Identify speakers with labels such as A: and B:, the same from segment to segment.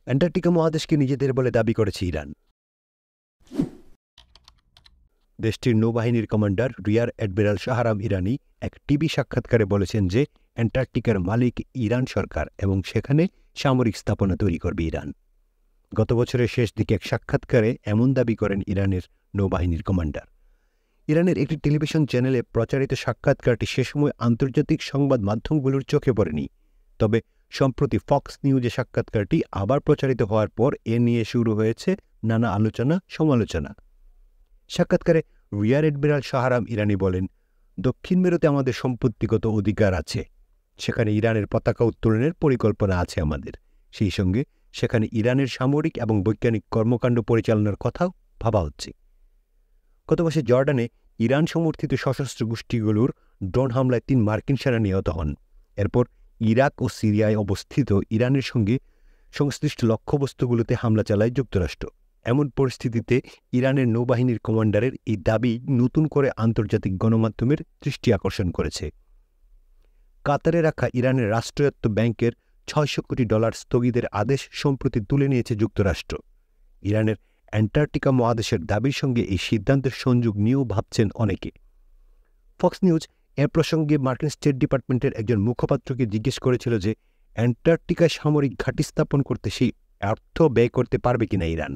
A: Antarctica মহাদেশকে নিজেদের বলে দাবি করেছে ইরান। দেশটির নৌবাহিনীর কমান্ডার রিয়ার অ্যাডমিরাল শাহরাম ইরানি এক টিভি সাক্ষাৎকারে বলেছেন যে অ্যান্টার্কটিকার মালিক ইরান সরকার এবং সেখানে সামরিক স্থাপনা তৈরি করবে ইরান। গত বছরের শেষ দিকে এক সাক্ষাৎকারে এমন দাবি করেন ইরানের নৌবাহিনীর কমান্ডার। ইরানের একটি টেলিভিশন চ্যানেলে প্রচারিত সাক্ষাৎকারটি সে সময় আন্তর্জাতিক সংবাদ মাধ্যমগুলোর চোখে পড়েনি। তবে সম্প্রতি ফক্স নিউজে সাক্ষাৎকারটি আবার প্রচারিত হওয়ার পর এ নিয়ে শুরু হয়েছে নানা আলোচনা-সমালোচনা। সাক্ষাৎকারে রিয়ার অ্যাডমিরাল শাহরাম ইরানি বলেন, দক্ষিণ মেরুতে আমাদের সম্পত্তিগত অধিকার আছে, সেখানে ইরানের পতাকা উত্তোলনের পরিকল্পনা আছে আমাদের। সেই সঙ্গে সেখানে ইরানের সামরিক এবং বৈজ্ঞানিক কর্মকাণ্ড পরিচালনার কথাও ভাবা হচ্ছে। গত মাসে জর্ডানে ইরান সমর্থিত সশস্ত্র গোষ্ঠীগুলোর ড্রোন হামলায় ৩ মার্কিন সেনা নিহত হন। এরপর ইরাক ও সিরিয়ায় অবস্থিত ইরানের সঙ্গে সংশ্লিষ্ট লক্ষ্যবস্তুগুলোতে হামলা চালায় যুক্তরাষ্ট্র। এমন পরিস্থিতিতে ইরানের নৌবাহিনীর কমান্ডারের এই দাবি নতুন করে আন্তর্জাতিক গণমাধ্যমের দৃষ্টি আকর্ষণ করেছে। কাতারে রাখা ইরানের রাষ্ট্রায়ত্ত ব্যাংকের $৬০০ কোটি স্থগিতের আদেশ সম্প্রতি তুলে নিয়েছে যুক্তরাষ্ট্র। ইরানের অ্যান্টার্কটিকা মহাদেশের দাবির সঙ্গে এই সিদ্ধান্তের সংযোগ নিয়েও ভাবছেন অনেকে। ফক্স নিউজ এ প্রসঙ্গে মার্কিন স্টেট ডিপার্টমেন্টের একজন মুখপাত্রকে জিজ্ঞেস করেছিল যে অ্যান্টার্কটিকায় সামরিক ঘাঁটি স্থাপন করতে সেই অর্থ ব্যয় করতে পারবে কিনা ইরান।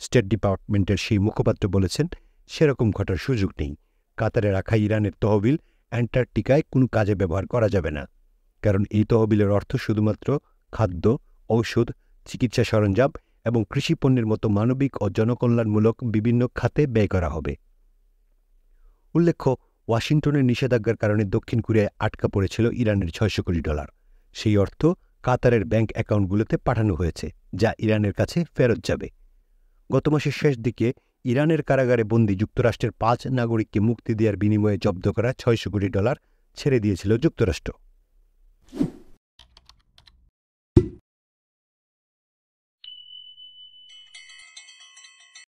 A: স্টেট ডিপার্টমেন্টের সেই মুখপাত্র বলেছেন, সেরকম ঘটার সুযোগ নেই। কাতারে রাখা ইরানের তহবিল অ্যান্টার্কটিকায় কোনো কাজে ব্যবহার করা যাবে না, কারণ এই তহবিলের অর্থ শুধুমাত্র খাদ্য, ঔষধ, চিকিৎসা সরঞ্জাম এবং কৃষিপণ্যের মতো মানবিক ও জনকল্যাণমূলক বিভিন্ন খাতে ব্যয় করা হবে। উল্লেখ্য, ওয়াশিংটনের নিষেধাজ্ঞার কারণে দক্ষিণ কোরিয়ায় আটকা পড়েছিল ইরানের $৬০০ কোটি। সেই অর্থ কাতারের ব্যাংক অ্যাকাউন্টগুলোতে পাঠানো হয়েছে, যা ইরানের কাছে ফেরত যাবে। গত মাসের শেষ দিকে ইরানের কারাগারে বন্দী যুক্তরাষ্ট্রের ৫ নাগরিককে মুক্তি দেওয়ার বিনিময়ে জব্দ করা $৬০০ কোটি ছেড়ে দিয়েছিল যুক্তরাষ্ট্র।